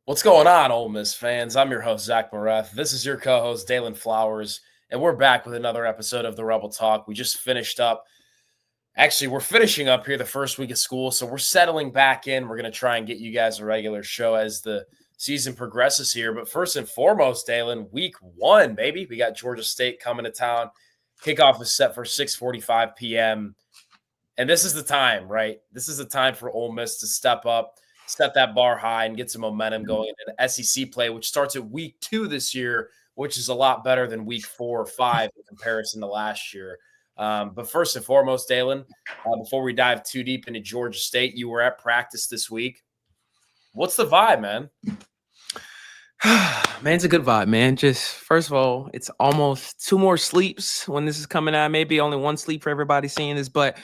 What's going on, Ole Miss fans? I'm your host, Zach Moreth. This is your co-host, Daylan Flowers, and we're back with another episode of the Rebel Talk. We just finished up. Actually, we're finishing up here the first week of school, so we're settling back in. We're going to try and get you guys a regular show as the season progresses here. But first and foremost, Daylan, week 1, baby. We got Georgia State coming to town. Kickoff is set for 6:45 p.m., and this is the time, right? This is the time for Ole Miss to step up, set that bar high, and get some momentum going into SEC play, which starts at week 2 this year, which is a lot better than week 4 or 5 in comparison to last year. But first and foremost, Daylan, before we dive too deep into Georgia State, you were at practice this week. What's the vibe, man? Man, it's a good vibe, man. Just first of all, it's almost 2 more sleeps when this is coming out. Maybe only 1 sleep for everybody seeing this, but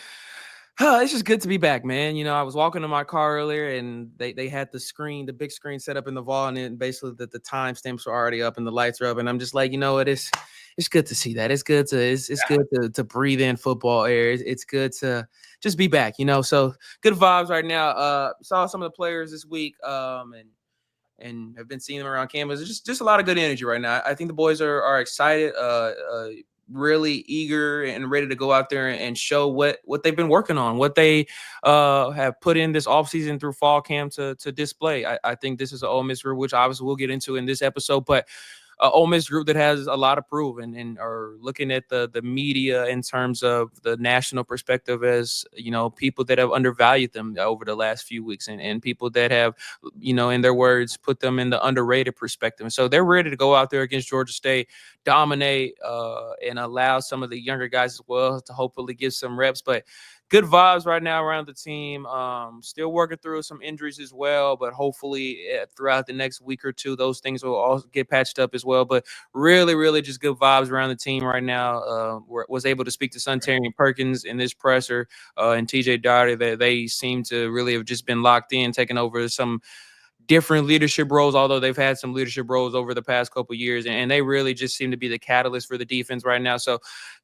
it's just good to be back, man. I was walking to my car earlier and they had the big screen set up in the vault, and then basically the timestamps are already up and the lights are up. And I'm just like, it's good to see that. It's good to breathe in football air. It's good to just be back, So good vibes right now. Saw some of the players this week, and have been seeing them around campus. It's just a lot of good energy right now. I think the boys are excited, really eager and ready to go out there and show what they've been working on, what they have put in this offseason through fall camp to display. I think this is an Ole Miss group, which obviously we'll get into in this episode, but Ole Miss group that has a lot of proof and are looking at the media in terms of the national perspective as, people that have undervalued them over the last few weeks and people that have, in their words, put them in the underrated perspective. And so they're ready to go out there against Georgia State, dominate and allow some of the younger guys as well to hopefully get some reps. But good vibes right now around the team. Still working through some injuries as well, but hopefully throughout the next week or two, those things will all get patched up as well. But really, really just good vibes around the team right now. Was able to speak to Suntarian Perkins in this presser and TJ Doherty. That they seem to really have just been locked in, taking over some different leadership roles, although they've had some leadership roles over the past couple of years, and they really just seem to be the catalyst for the defense right now. So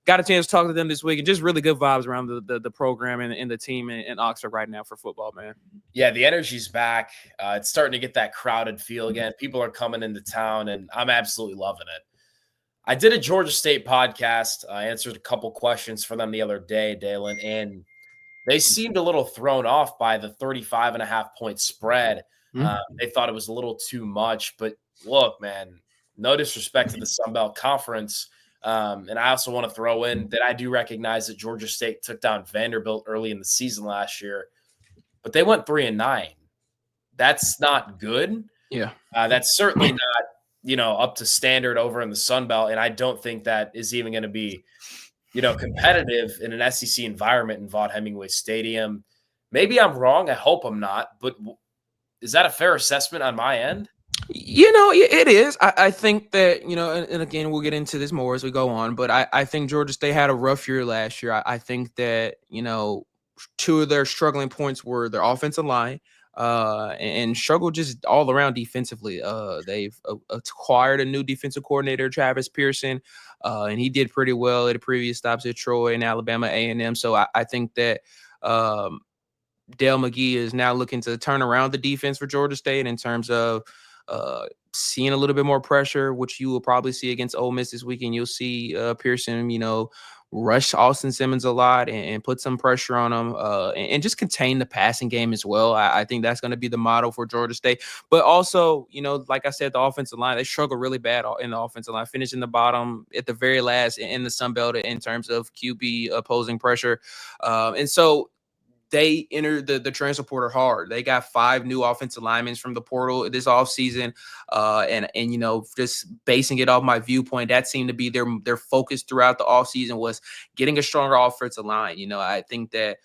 got a chance to talk to them this week, and just really good vibes around the program and the team in Oxford right now for football, man. Yeah, the energy's back. It's starting to get that crowded feel again. People are coming into town, and I'm absolutely loving it. I did a Georgia State podcast. I answered a couple questions for them the other day, Daylan, and they seemed a little thrown off by the 35.5-point spread. They thought it was a little too much, but look, man, no disrespect to the Sun Belt Conference. And I also want to throw in that I do recognize that Georgia State took down Vanderbilt early in the season last year, but they went 3-9. That's not good. Yeah. That's certainly not, up to standard over in the Sun Belt. And I don't think that is even going to be, competitive in an SEC environment in Vaught-Hemingway Stadium. Maybe I'm wrong. I hope I'm not. But is that a fair assessment on my end? It is. I think that, and again, we'll get into this more as we go on, but I think Georgia State had a rough year last year. I think that, 2 of their struggling points were their offensive line and struggled just all around defensively. They've acquired a new defensive coordinator, Travis Pearson, and he did pretty well at the previous stops at Troy and Alabama A&M. So I think that Dale McGee is now looking to turn around the defense for Georgia State in terms of seeing a little bit more pressure, which you will probably see against Ole Miss this weekend. You'll see Pearson, rush Austin Simmons a lot and put some pressure on him and just contain the passing game as well. I think that's going to be the model for Georgia State. But also, like I said, the offensive line, they struggle really bad in the offensive line, finishing the bottom at the very last in the Sun Belt in terms of QB opposing pressure. And so they entered the transfer portal hard. They got 5 new offensive linemen from the portal this offseason. And just basing it off my viewpoint, that seemed to be their focus throughout the offseason was getting a stronger offensive line. I think that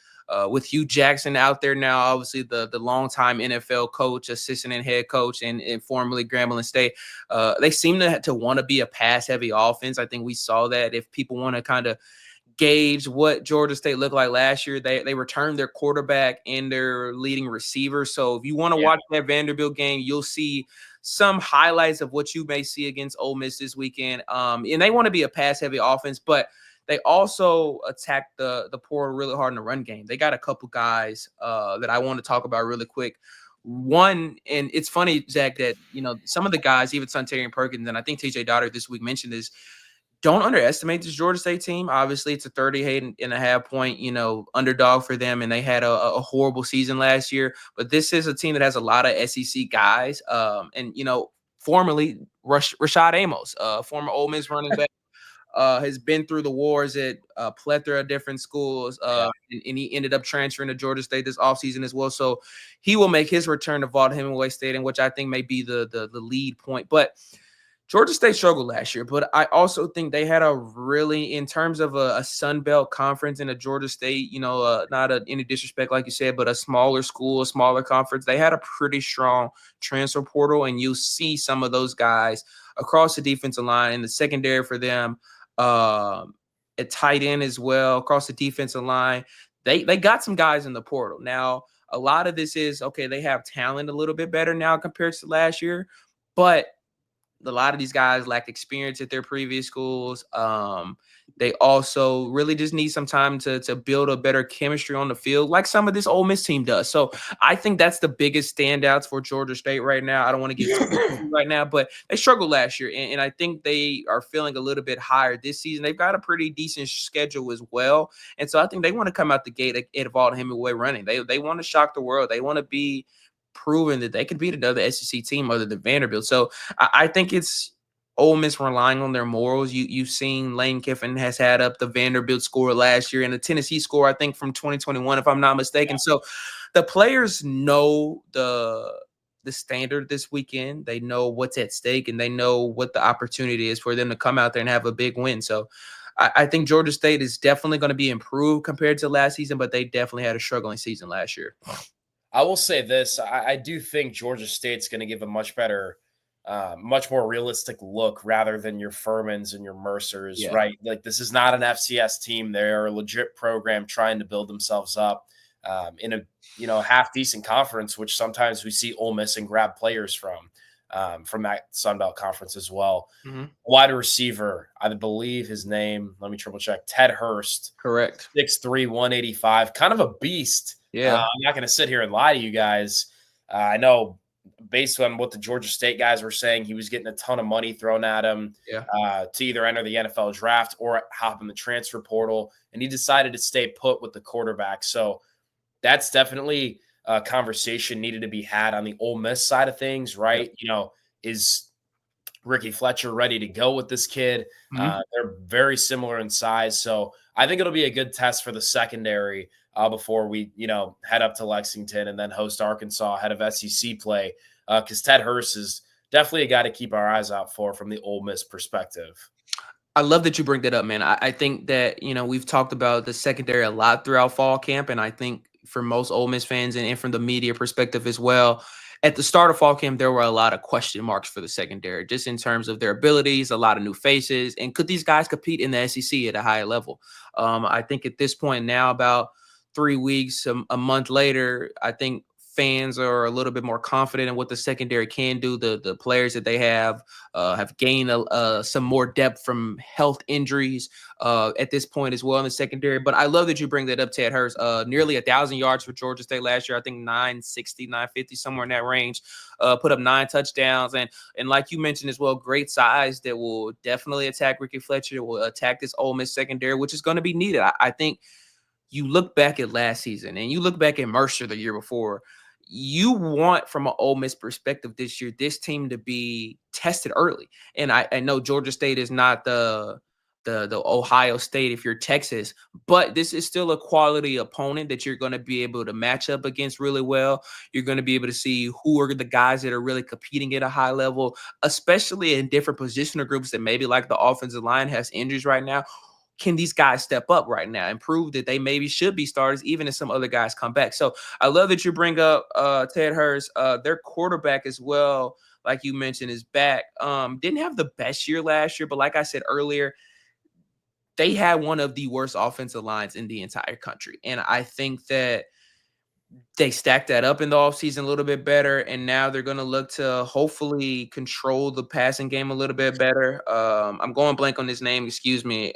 with Hugh Jackson out there now, obviously the longtime NFL coach, assistant and head coach, and formerly Grambling State, they seem to want to be a pass-heavy offense. I think we saw that. If people want to kind of gauge what Georgia State looked like last year, they returned their quarterback and their leading receiver. So if you want to watch that Vanderbilt game, you'll see some highlights of what you may see against Ole Miss this weekend. And they want to be a pass-heavy offense, but they also attack the portal really hard in the run game. They got a couple guys that I want to talk about really quick. One, and it's funny, Zach, that some of the guys, even Suntarian Perkins, and I think TJ Dotter this week mentioned this. Don't underestimate this Georgia State team. Obviously, it's a 38.5 point, underdog for them, and they had a horrible season last year. But this is a team that has a lot of SEC guys, and formerly Rashad Amos, former Ole Miss running back, has been through the wars at a plethora of different schools, and he ended up transferring to Georgia State this offseason as well. So he will make his return to Vaught-Hemingway Stadium, which I think may be the lead point. But Georgia State struggled last year, but I also think they had a really, in terms of a Sun Belt conference in a Georgia State, not any disrespect, like you said, but a smaller school, a smaller conference. They had a pretty strong transfer portal, and you see some of those guys across the defensive line in the secondary for them, at tight end as well, across the defensive line. They got some guys in the portal. Now, a lot of this is, okay, they have talent a little bit better now compared to last year, but a lot of these guys lacked experience at their previous schools. They also really just need some time to build a better chemistry on the field, like some of this Ole Miss team does. So I think that's the biggest standouts for Georgia State right now. I don't want to get too right now, but they struggled last year, and I think they are feeling a little bit higher this season. They've got a pretty decent schedule as well, and so I think they want to come out the gate at Vaught-Hemingway running. They want to shock the world. They want to be proven that they could beat another SEC team other than Vanderbilt. So I think it's Ole Miss relying on their morals. You've seen Lane Kiffin has had up the Vanderbilt score last year and the Tennessee score, I think, from 2021, if I'm not mistaken. Yeah. So the players know the standard this weekend. They know what's at stake, and they know what the opportunity is for them to come out there and have a big win. So I think Georgia State is definitely going to be improved compared to last season, but they definitely had a struggling season last year. I will say this. I do think Georgia State's going to give a much better, much more realistic look rather than your Furmans and your Mercers, right? Like, this is not an FCS team. They're a legit program trying to build themselves up in a half decent conference, which sometimes we see Ole Miss and grab players from that Sun Belt conference as well. Mm-hmm. Wide receiver, I believe his name, let me triple check, Ted Hurst. Correct. 6'3", 185, kind of a beast. Yeah. I'm not going to sit here and lie to you guys. I know based on what the Georgia State guys were saying, he was getting a ton of money thrown at him to either enter the NFL draft or hop in the transfer portal, and he decided to stay put with the quarterback. So that's definitely a conversation needed to be had on the Ole Miss side of things, right? Yep. Is Ricky Fletcher ready to go with this kid? Mm-hmm. They're very similar in size, so I think it'll be a good test for the secondary before we, head up to Lexington and then host Arkansas ahead of SEC play, because Ted Hurst is definitely a guy to keep our eyes out for from the Ole Miss perspective. I love that you bring that up, man. I think that, we've talked about the secondary a lot throughout fall camp, and I think for most Ole Miss fans and from the media perspective as well, at the start of fall camp, there were a lot of question marks for the secondary, just in terms of their abilities, a lot of new faces, and could these guys compete in the SEC at a higher level? I think at this point now, about 3 weeks, a month later, I think fans are a little bit more confident in what the secondary can do. The players that they have gained some more depth from health injuries at this point as well in the secondary. But I love that you bring that up, Ted Hurst. Nearly 1,000 yards for Georgia State last year. I think 960, 950, somewhere in that range. Put up 9 touchdowns. And like you mentioned as well, great size that will definitely attack Ricky Fletcher, will attack this Ole Miss secondary, which is going to be needed. I think you look back at last season and you look back at Mercer the year before, you want, from an Ole Miss perspective this year, this team to be tested early. And I know Georgia State is not the Ohio State if you're Texas, but this is still a quality opponent that you're going to be able to match up against really well. You're going to be able to see who are the guys that are really competing at a high level, especially in different positional groups that maybe, like the offensive line, has injuries right now. Can these guys step up right now and prove that they maybe should be starters, even if some other guys come back? So I love that you bring up Ted Hurst. Their quarterback as well, like you mentioned, is back. Didn't have the best year last year, but like I said earlier, they had one of the worst offensive lines in the entire country. And I think that they stacked that up in the offseason a little bit better, and now they're going to look to hopefully control the passing game a little bit better. I'm going blank on his name, excuse me.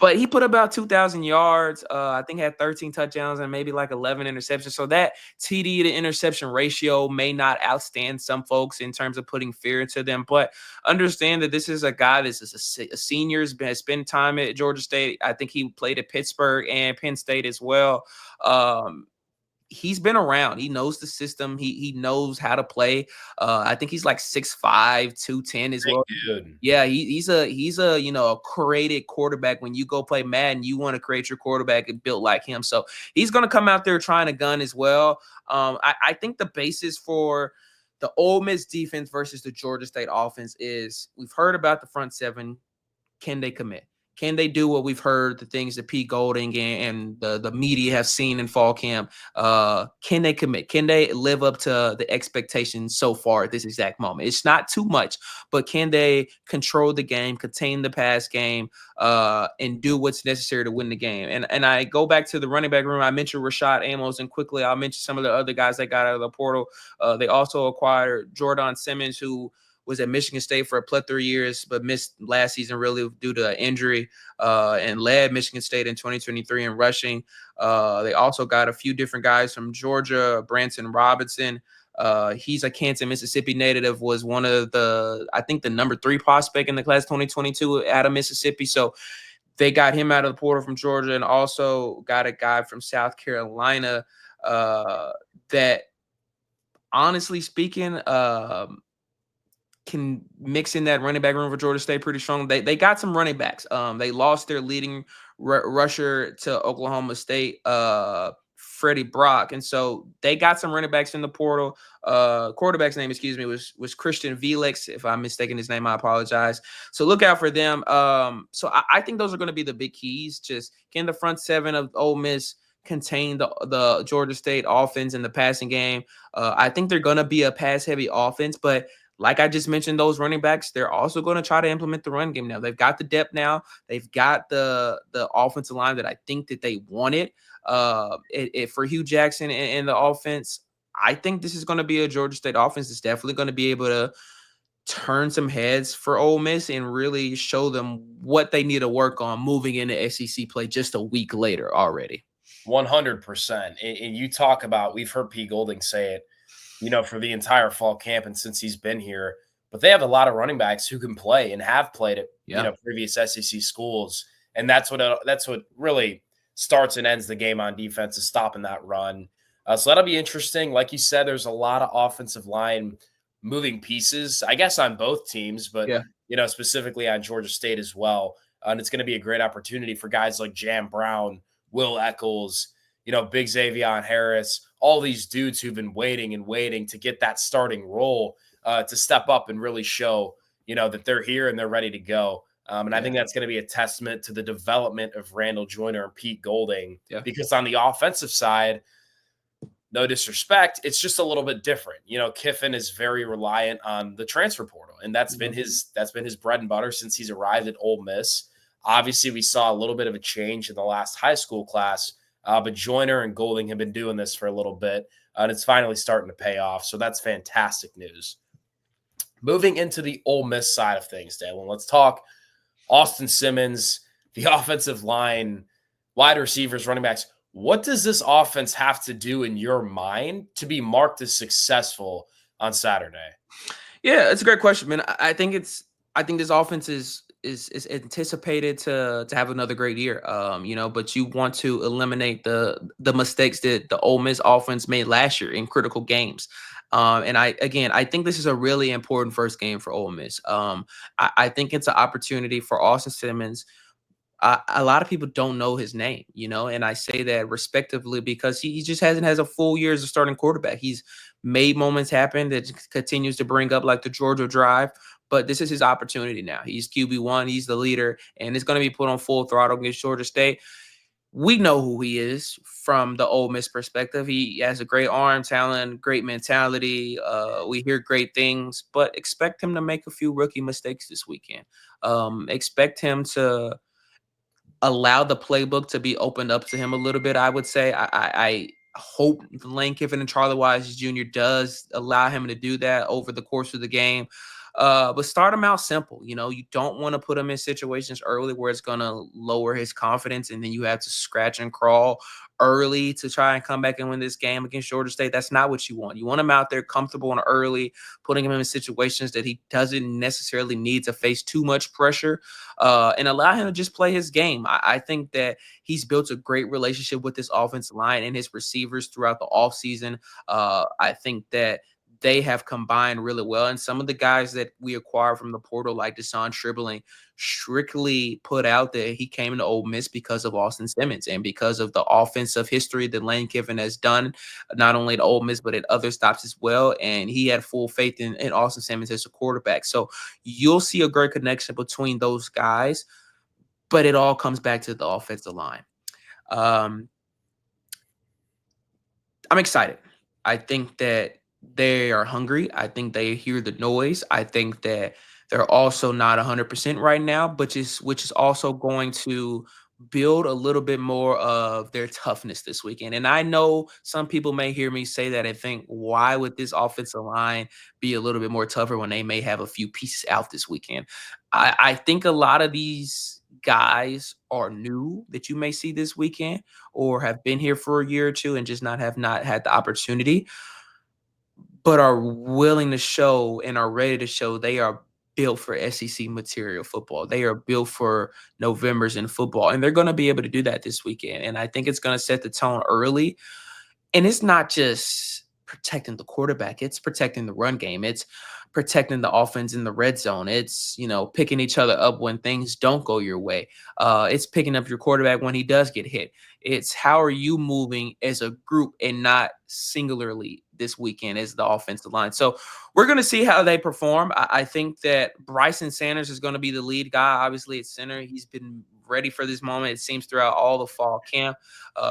but he put about 2,000 yards. I think had 13 touchdowns and maybe like 11 interceptions. So that TD to interception ratio may not outstand some folks in terms of putting fear into them. But understand that this is a guy that's a senior, has spent time at Georgia State. I think he played at Pittsburgh and Penn State as well. He's been around. He knows the system. He knows how to play. I think he's like 6'5", 210 as well. Dude. Yeah, he's a a created quarterback. When you go play Madden, you want to create your quarterback and built like him. So he's going to come out there trying to gun as well. I think the basis for the Ole Miss defense versus the Georgia State offense is we've heard about the front seven. Can they commit? Can they do what we've heard, the things that Pete Golding and the media have seen in fall camp? Can they commit? Can they live up to the expectations so far at this exact moment? It's not too much, but can they control the game, contain the pass game, and do what's necessary to win the game? And I go back to the running back room. I mentioned Rashad Amos, and quickly I'll mention some of the other guys that got out of the portal. They also acquired Jordan Simmons, who was at Michigan State for a plethora of years, but missed last season really due to injury, and led Michigan State in 2023 in rushing. They also got a few different guys from Georgia, Branson Robinson. He's a Kansas, Mississippi native, was one of I think the number 3 prospect in the class 2022 out of Mississippi. So they got him out of the portal from Georgia, and also got a guy from South Carolina that, honestly speaking, can mix in that running back room for Georgia State pretty strong. They got some running backs. They lost their leading rusher to Oklahoma State, Freddie Brock, and so they got some running backs in the portal. Quarterback's name, excuse me, was Christian Felix. If I'm mistaken his name, I apologize. So look out for them. So I think those are going to be the big keys. Just can the front seven of Ole Miss contain the Georgia State offense in the passing game? I think they're going to be a pass-heavy offense, but like I just mentioned, those running backs, they're also going to try to implement the run game now. They've got the depth now. They've got the offensive line that I think that they wanted. For Hugh Jackson and the offense, I think this is going to be a Georgia State offense that's definitely going to be able to turn some heads for Ole Miss and really show them what they need to work on moving into SEC play just a week later already. 100%. And you talk about, we've heard Pete Golding say it, for the entire fall camp and since he's been here, but they have a lot of running backs who can play and have played at, previous SEC schools. And that's what really starts and ends the game on defense, is stopping that run. So that'll be interesting. Like you said, there's a lot of offensive line moving pieces, I guess, on both teams, but, specifically on Georgia State as well. And it's going to be a great opportunity for guys like Jam Brown, Will Eccles, Big Xavier Harris, all these dudes who've been waiting to get that starting role to step up and really show, that they're here and they're ready to go. I think that's going to be a testament to the development of Randall Joyner and Pete Golding, because on the offensive side, no disrespect, it's just a little bit different. Kiffin is very reliant on the transfer portal, and that's been his bread and butter since he's arrived at Ole Miss. Obviously, we saw a little bit of a change in the last high school class, but Joyner and Golding have been doing this for a little bit, and it's finally starting to pay off. So that's fantastic news. Moving into the Ole Miss side of things, Daylan, let's talk Austin Simmons, the offensive line, wide receivers, running backs. What does this offense have to do in your mind to be marked as successful on Saturday? Yeah, it's a great question, man. I think this offense is anticipated to have another great year. But you want to eliminate the mistakes that the Ole Miss offense made last year in critical games. And I think this is a really important first game for Ole Miss. I think it's an opportunity for Austin Simmons. A lot of people don't know his name, and I say that respectively because he just hasn't has a full year as a starting quarterback. He's made moments happen that continues to bring up, like the Georgia drive, but this is his opportunity now. He's QB1, he's the leader, and it's going to be put on full throttle against Georgia State. We know who he is from the Ole Miss perspective. He has a great arm talent, great mentality. We hear great things, but expect him to make a few rookie mistakes this weekend. Expect him to allow the playbook to be opened up to him a little bit. I would say I hope Lane Kiffin and Charlie Wise Jr. does allow him to do that over the course of the game. But start him out simple. You don't want to put him in situations early where it's going to lower his confidence, and then you have to scratch and crawl early to try and come back and win this game against Georgia State. That's not what you want. You want him out there comfortable and early, putting him in situations that he doesn't necessarily need to face too much pressure, and allow him to just play his game. I think that he's built a great relationship with this offensive line and his receivers throughout the offseason. I think that they have combined really well. And some of the guys that we acquired from the portal, like Deshaun Stribling, strictly put out that he came to Ole Miss because of Austin Simmons and because of the offensive history that Lane Kiffin has done, not only at Ole Miss, but at other stops as well. And he had full faith in Austin Simmons as a quarterback. So you'll see a great connection between those guys, but it all comes back to the offensive line. I'm excited. I think that they are hungry. I think they hear the noise. I think that they're also not 100% right now, which is also going to build a little bit more of their toughness this weekend. And I know some people may hear me say that and think, why would this offensive line be a little bit more tougher when they may have a few pieces out this weekend? I think a lot of these guys are new that you may see this weekend or have been here for a year or two and just have not had the opportunity, but are willing to show and are ready to show they are built for SEC material football. They are built for Novembers in football, and they're going to be able to do that this weekend. And I think it's going to set the tone early. And it's not just protecting the quarterback, it's protecting the run game. It's protecting the offense in the red zone. It's, picking each other up when things don't go your way. It's picking up your quarterback when he does get hit. It's how are you moving as a group and not singularly this weekend as the offensive line. So we're going to see how they perform. I think that Bryson Sanders is going to be the lead guy, obviously at center. He's been ready for this moment, it seems, throughout all the fall camp.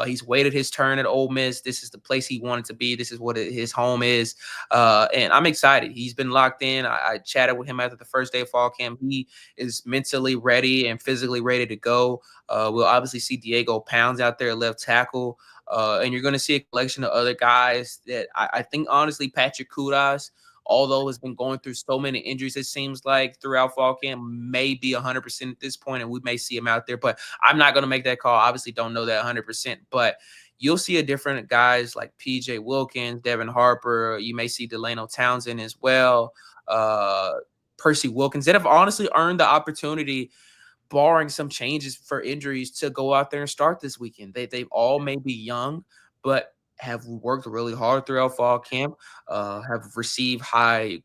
He's waited his turn at Ole Miss. This is the place he wanted to be. This is what his home is. And I'm excited. He's been locked in. I chatted with him after the first day of fall camp. He is mentally ready and physically ready to go. We'll obviously see Diego Pounds out there at left tackle. And you're going to see a collection of other guys that I think, honestly, Patrick Kudas, although has been going through so many injuries, it seems like throughout fall camp, may be 100% at this point, and we may see him out there. But I'm not going to make that call. Obviously, don't know that 100%. But you'll see a different guys like P.J. Wilkins, Devin Harper. You may see Delano Townsend as well. Percy Wilkins that have honestly earned the opportunity, barring some changes for injuries, to go out there and start this weekend. They all may be young, but have worked really hard throughout fall camp, have received high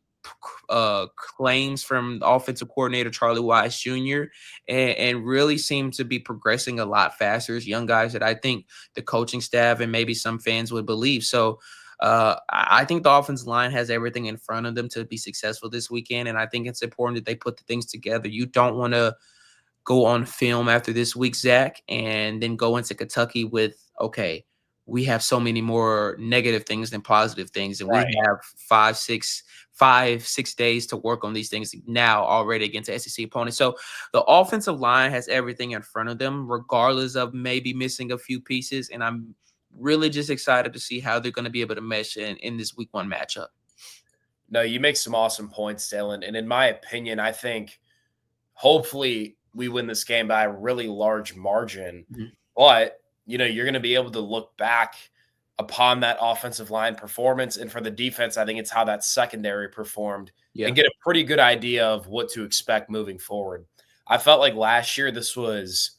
claims from offensive coordinator Charlie Wise Jr. and really seem to be progressing a lot faster as young guys that I think the coaching staff and maybe some fans would believe. So I think the offensive line has everything in front of them to be successful this weekend, and I think it's important that they put the things together. You don't want to go on film after this week, Zach, and then go into Kentucky with, okay, we have so many more negative things than positive things, and Right. we have 5-6 days to work on these things now already against SEC opponents. So the offensive line has everything in front of them, regardless of maybe missing a few pieces, and I'm really just excited to see how they're going to be able to mesh in this week 1 matchup. No, you make some awesome points, Dylan. And in my opinion, I think hopefully we win this game by a really large margin. Mhm. But, you're going to be able to look back upon that offensive line performance. And for the defense, I think it's how that secondary performed Yeah. and get a pretty good idea of what to expect moving forward. I felt like last year this was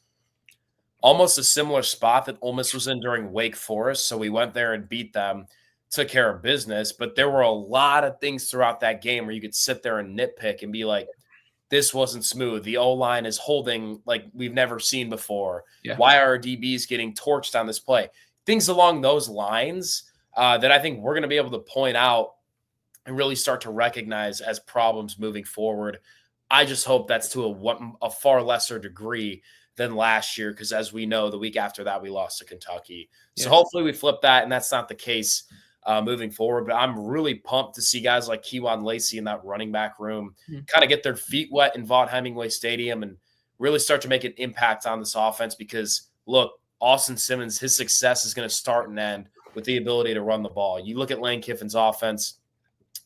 almost a similar spot that Ole Miss was in during Wake Forest. So we went there and beat them, took care of business. But there were a lot of things throughout that game where you could sit there and nitpick and be like, this wasn't smooth. The O-line is holding like we've never seen before. Yeah. Why are our DBs getting torched on this play? Things along those lines that I think we're going to be able to point out and really start to recognize as problems moving forward. I just hope that's to a far lesser degree than last year, because as we know, the week after that, we lost to Kentucky. So Yeah. hopefully we flip that, and that's not the case moving forward. But I'm really pumped to see guys like Kewan Lacey in that running back room kind of get their feet wet in Vaught-Hemingway Stadium and really start to make an impact on this offense, because, look, Austin Simmons, his success is going to start and end with the ability to run the ball. You look at Lane Kiffin's offense,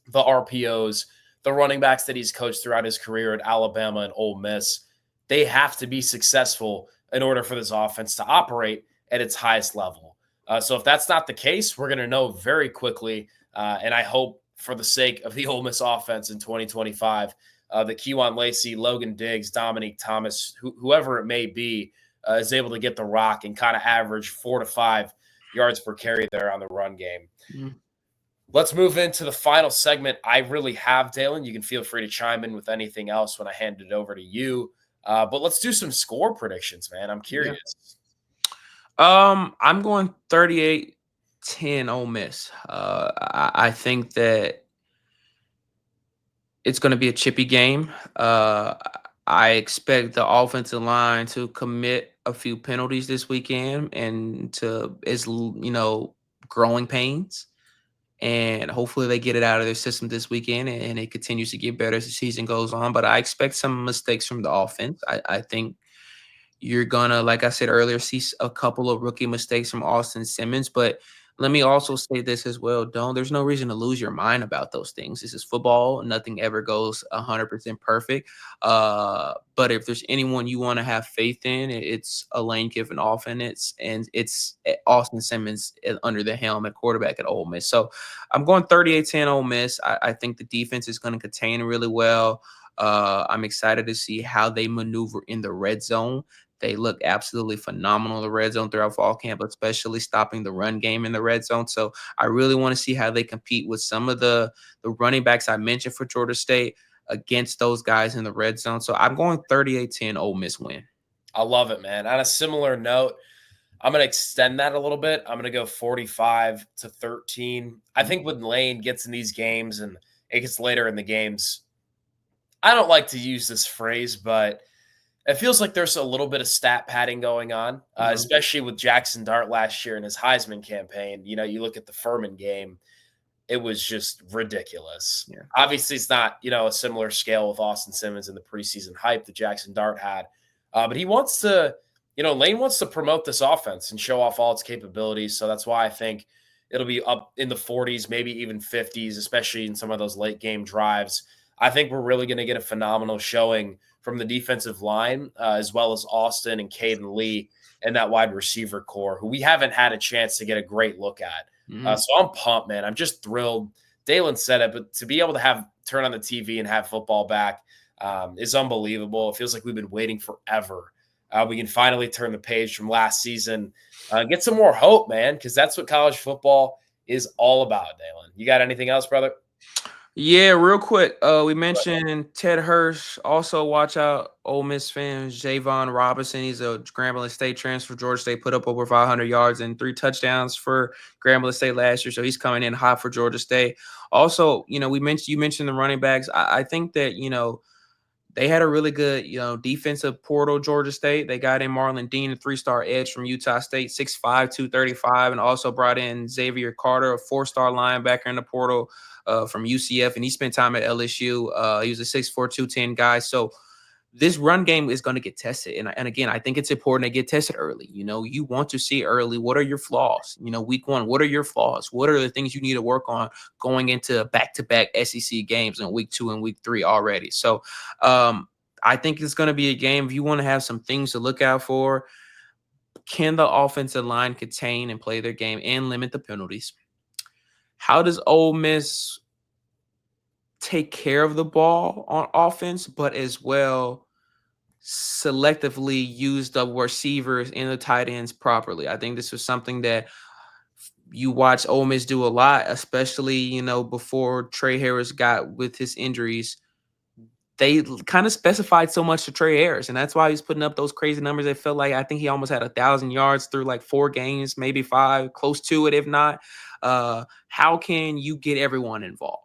the RPOs, the running backs that he's coached throughout his career at Alabama and Ole Miss, they have to be successful in order for this offense to operate at its highest level. So if that's not the case, we're going to know very quickly. And I hope for the sake of the Ole Miss offense in 2025, that Kejuan Lacey, Logan Diggs, Dominique Thomas, whoever it may be, is able to get the rock and kind of average 4 to 5 yards per carry there on the run game. Mm. Let's move into the final segment. I really have, Daylan. You can feel free to chime in with anything else when I hand it over to you. But let's do some score predictions, man. I'm curious. I'm going 38-10 Ole Miss. I think that it's going to be a chippy game. I expect the offensive line to commit a few penalties this weekend and growing pains. And hopefully they get it out of their system this weekend and it continues to get better as the season goes on. But I expect some mistakes from the offense. I think you're gonna, like I said earlier, see a couple of rookie mistakes from Austin Simmons. But let me also say this as well, there's no reason to lose your mind about those things. This is football. Nothing ever goes 100% perfect. But if there's anyone you want to have faith in, it's a Lane Kiffin offense, and it's Austin Simmons under the helm at quarterback at Ole Miss. So I'm going 38-10 Ole Miss. I think the defense is going to contain really well. I'm excited to see how they maneuver in the red zone. They look absolutely phenomenal in the red zone throughout fall camp, especially stopping the run game in the red zone. So I really want to see how they compete with some of the running backs I mentioned for Georgia State against those guys in the red zone. So I'm going 38-10 Ole Miss win. I love it, man. On a similar note, I'm going to extend that a little bit. I'm going to go 45-13. I think when Lane gets in these games and it gets later in the games, I don't like to use this phrase, but it feels like there's a little bit of stat padding going on, especially with Jackson Dart last year in his Heisman campaign. You know, you look at the Furman game, it was just ridiculous. Yeah. Obviously, it's not, a similar scale with Austin Simmons and the preseason hype that Jackson Dart had. But he wants to, Lane wants to promote this offense and show off all its capabilities. So that's why I think it'll be up in the 40s, maybe even 50s, especially in some of those late game drives. I think we're really going to get a phenomenal showing from the defensive line, as well as Austin and Caden Lee and that wide receiver core, who we haven't had a chance to get a great look at. So I'm pumped, man. I'm just thrilled. Daylan said it, but to be able to turn on the TV and have football back is unbelievable. It feels like we've been waiting forever. We can finally turn the page from last season, get some more hope, man, because that's what college football is all about, Daylan. You got anything else, brother? Yeah, real quick. We mentioned Ted Hirsch. Also, watch out, Ole Miss fans. Javon Robinson. He's a Grambling State transfer. Georgia State put up over 500 yards and 3 touchdowns for Grambling State last year. So he's coming in hot for Georgia State. Also, you mentioned the running backs. I think that they had a really good defensive portal. Georgia State. They got in Marlon Dean, a 3-star edge from Utah State, 6'5", 235, and also brought in Xavier Carter, a 4-star linebacker in the portal. From UCF, and he spent time at LSU. He was a 6'4", 210 guy. So this run game is going to get tested. And again, I think it's important to get tested early. You want to see early, what are your flaws? Week 1, what are your flaws? What are the things you need to work on going into back-to-back SEC games in week 2 and week 3 already? So I think it's going to be a game. If you want to have some things to look out for, can the offensive line contain and play their game and limit the penalties? How does Ole Miss take care of the ball on offense, but as well selectively use the receivers and the tight ends properly? I think this was something that you watch Ole Miss do a lot, especially, before Trey Harris got with his injuries. They kind of specified so much to Trey Harris, and that's why he's putting up those crazy numbers. It felt like I think he almost had 1,000 yards through like 4 games, maybe 5, close to it, if not. How can you get everyone involved?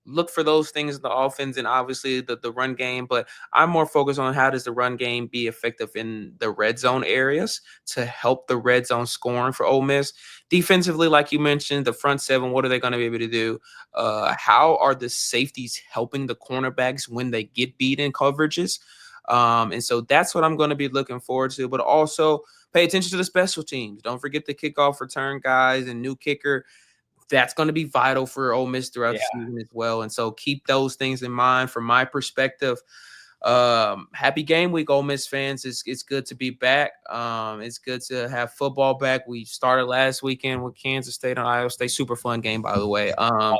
Look for those things in the offense and obviously the run game, but I'm more focused on how does the run game be effective in the red zone areas to help the red zone scoring for Ole Miss. Defensively, like you mentioned, the front 7, what are they going to be able to do? How are the safeties helping the cornerbacks when they get beat in coverages? And so that's what I'm going to be looking forward to, but also pay attention to the special teams. Don't forget the kickoff return guys and new kicker. that's going to be vital for Ole Miss throughout Yeah. the season as well. And so keep those things in mind from my perspective. Happy game week, Ole Miss fans. It's good to be back. It's good to have football back. We started last weekend with Kansas State and Iowa State. Super fun game, by the way. Awesome.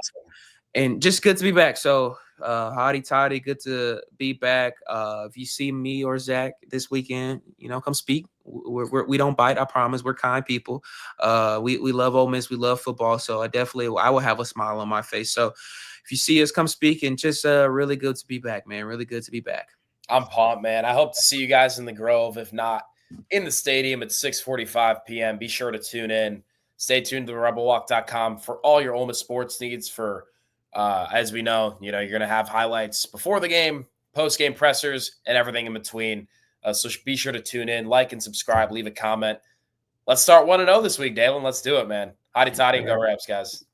And just good to be back. So hotty toddy, good to be back. If you see me or Zach this weekend, come speak. We don't bite, I promise. We're kind people. We love Ole Miss, we love football. So I will have a smile on my face. So if you see us, come speak. And just really good to be back, man. Really good to be back. I'm pumped, man. I hope to see you guys in the Grove. If not, in the stadium at 6:45 p.m. Be sure to tune in. Stay tuned to rebelwalk.com for all your Ole Miss sports needs. For as we know, you're going to have highlights before the game, post-game pressers, and everything in between. So be sure to tune in, like and subscribe, leave a comment. Let's start 1-0 this week, Daylan. Let's do it, man. Hotty toddy and go Raps, guys.